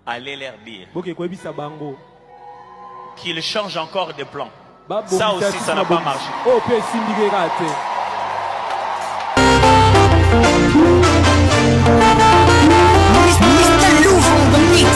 Allez leur dire qu'ils changent encore de plan. Ça aussi, ça n'a pas marché. Mr. Louvre on the beat.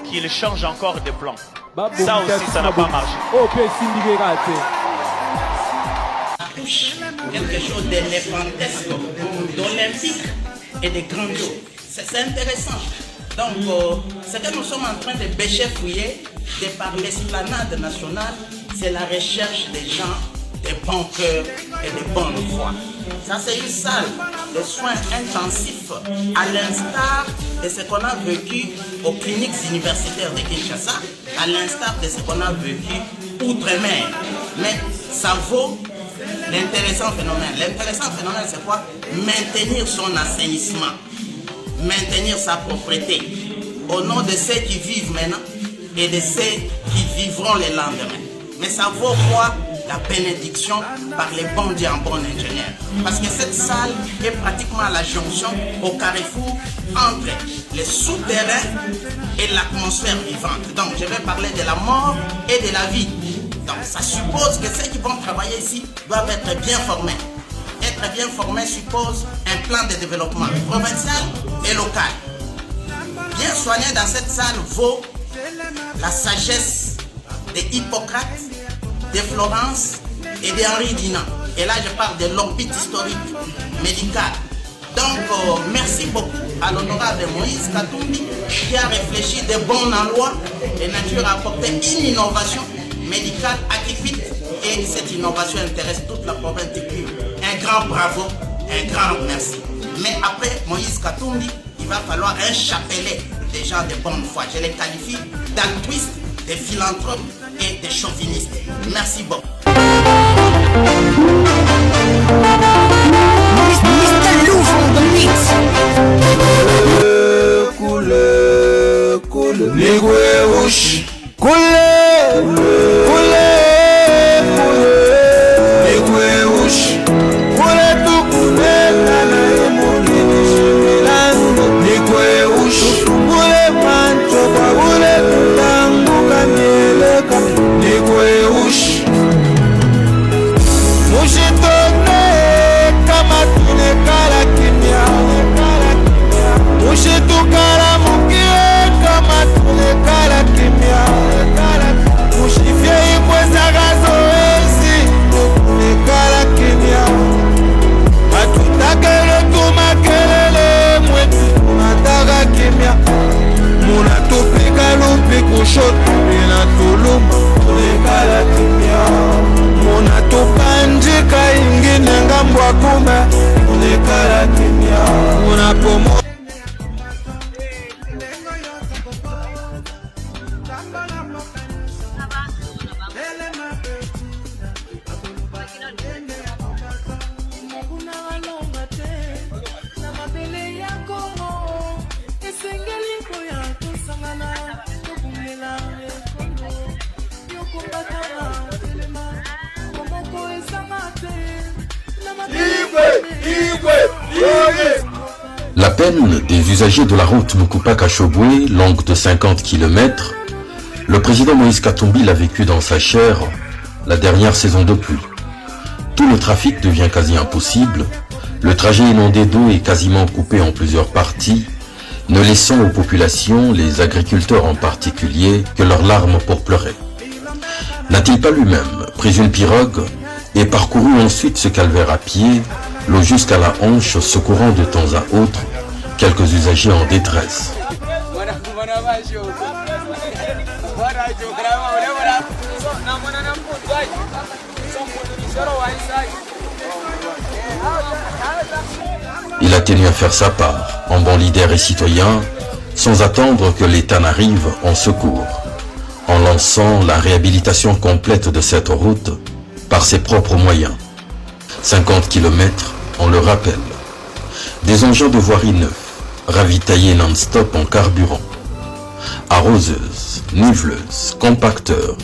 Qu'ils changent encore de plan. Ça aussi, ça n'a pas marché. Quelque chose d'éléphantisque, d'olympique et de grandiose. C'est intéressant. Donc, ce que nous sommes en train de bêcher fouiller, de par l'esplanade nationale, c'est la recherche des gens, des bons cœurs et de bonne foi. Ça, c'est une salle de soins intensifs, à l'instar de ce qu'on a vécu aux cliniques universitaires de Kinshasa, à l'instar de ce qu'on a vécu outre-mer. Mais ça vaut l'intéressant phénomène. L'intéressant phénomène, c'est quoi? Maintenir son assainissement, maintenir sa propreté, au nom de ceux qui vivent maintenant et de ceux qui vivront le lendemain. Mais ça vaut quoi? La bénédiction par les bons dieux en bon ingénieur. Parce que cette salle est pratiquement à la jonction, au carrefour, entre les souterrains et l'atmosphère vivante. Donc je vais parler de la mort et de la vie. Donc ça suppose que ceux qui vont travailler ici doivent être bien formés. Être bien formé suppose un plan de développement provincial et local. Bien soigné dans cette salle vaut la sagesse de Hippocrate, de Florence et d'Henri Dunant. Et là, je parle de l'orbite historique médicale. Donc, merci beaucoup à l'honorable Moïse Katumbi qui a réfléchi de bon en loi et nature a apporté une innovation médicale atypique et cette innovation intéresse toute la province du Kivu. Un grand bravo, un grand merci. Mais après Moïse Katumbi, il va falloir un chapelet des gens de bonne foi. Je les qualifie d'altruistes, de philanthropes et de chauvinistes. Merci beaucoup. Mr. Louvre on the beat. Ushitukala mukie kama tuleka La peine des usagers de la route Mukupa-Kashobwe, longue de 50 km, le président Moïse Katumbi l'a vécu dans sa chair la dernière saison de pluie. Tout le trafic devient quasi impossible, le trajet inondé d'eau est quasiment coupé en plusieurs parties, ne laissant aux populations, les agriculteurs en particulier, que leurs larmes pour pleurer. N'a-t-il pas lui-même pris une pirogue et parcouru ensuite ce calvaire à pied, l'eau jusqu'à la hanche, secourant de temps à autre quelques usagers en détresse? Il a tenu à faire sa part, en bon leader et citoyen, sans attendre que l'État n'arrive en secours, en lançant la réhabilitation complète de cette route par ses propres moyens. 50 km, on le rappelle. Des engins de voirie neufs, ravitaillés non-stop en carburant. Arroseuses, niveleuses, compacteurs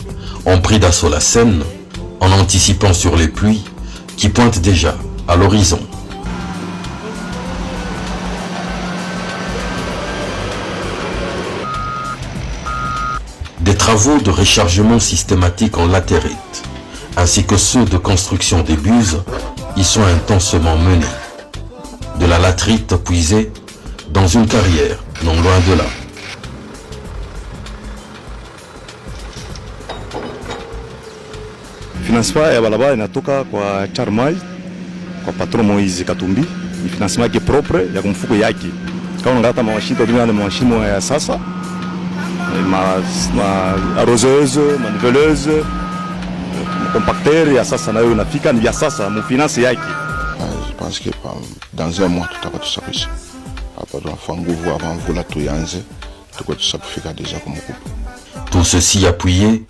ont pris d'assaut la Seine en anticipant sur les pluies qui pointent déjà à l'horizon. Des travaux de rechargement systématique en latérite, ainsi que ceux de construction des buses, y sont intensement menés. De la latérite puisée dans une carrière, non loin de là. Financement ya barabara inatoka kwa Charmai, kwa patron Moise Katumbi. Ni financement yake propre ya mfuko yake. Kama unataka mashimo ya sasa, arroseuse, maniveleuse, compacteur ya sasa nayo inafika ni ya sasa mu finance yake. Je pense que dans un mois tutakuwa tusafisha. Hapa tunafanya nguvu avant mvula tuanze, tutakuwa tusafika déjà comme coupe. Tout ceci appuyé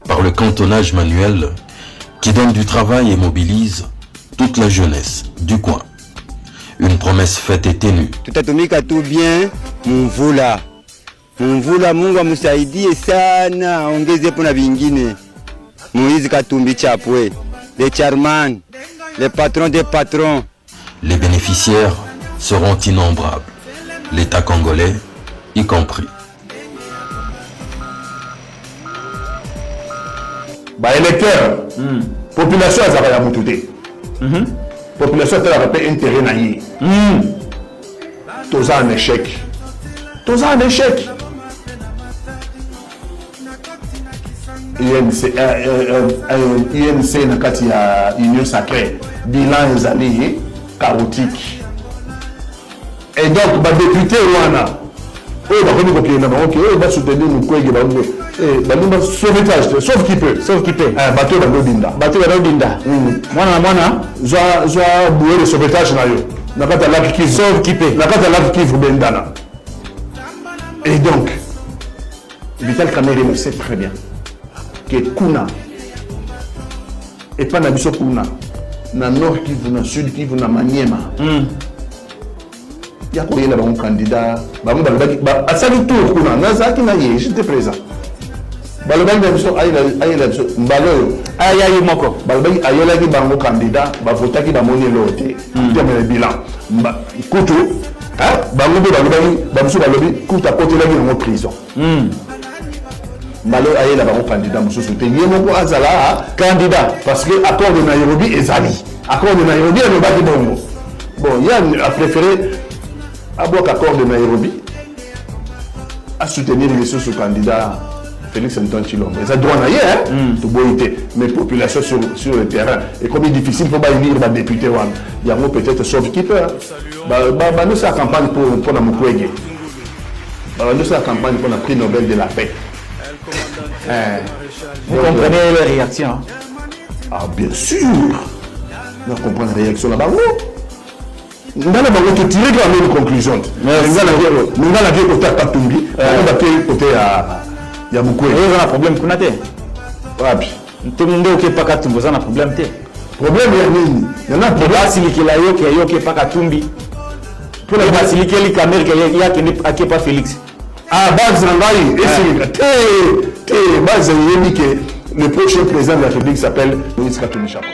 par le cantonnage manuel qui donne du travail et mobilise toute la jeunesse du coin. Une promesse faite et tenue. Tutatumika tu bien mvula. Mvula Mungu amsaidie sana, ongeze pona vingine. Moïse Katumbi Chapwe, les chairman, les patrons des patrons. Les bénéficiaires seront innombrables, l'État congolais y compris. Bah électeur, population a zara ya mututé. Population a fait intérêt na yi. Tous un échec. Tous un échec. INC na kati ya Union Sacrée, bilan ezali chaotique. Et donc ba député wana oyo bakomi kokenda bango oyo basoutenir Mukwege bango balumba sauvetage sauf qui peut bato badodinda mwana zwa bouée de sauvetage na yo na kati ya lac Kivu sauf qui peut na kati ya lac Kivu bendana. Et donc Vital Kamerhe le sait très bien que kuna et pas na biso kuna na nord Kivu na sud Kivu na Maniema ya koyela bango candidat bango balobaki asali tour kuna nazalaki na ye j'étais présent balobaki na biso ayela biso mbala oyo ayayi moko balobaki ayelaki bango candidat bavotaki bamoni eloo te temele bilan kutu bango mpe balobaki bamosusu balobi kutu akotelaki yango prison mbala oyo ayela bango candidat mosusu te ye moko azala candidat parce que accord de Nairobi ezali accord de Nairobi alobaki bongo bon ye a préféré abok accord de Nairobi à soutenir les sous-candidats Félix Antoine Tshilombo. Ça doit naïe, tout boité, mais population sur le terrain. Et comme il est difficile, il faut pas élire les députés. Il y a peut-être sauf qui peut. Nous, c'est la campagne pour la Mukwege. Nous, c'est la campagne pour le prix Nobel de la paix. Vous comprenez les réactions? Ah, bien sûr. Nous comprenons les réactions là-bas. Ndana bango to tirer la même conclusion. Ngala vie côté Katumbi, on va payer côté ya Mukwege. Il y a un problème qu'on a té. Wapi. Tout le monde qui pas Katumbi, ça un problème té. Problème ya nini? Il y en a problème si qui la yo qui pas Katumbi. Pour la faciliter les caméras qu'il y a qui pas Félix. Ah base ngai et c'est base yemi que le prochain président de la République s'appelle Moïse Katumbi Chapwe.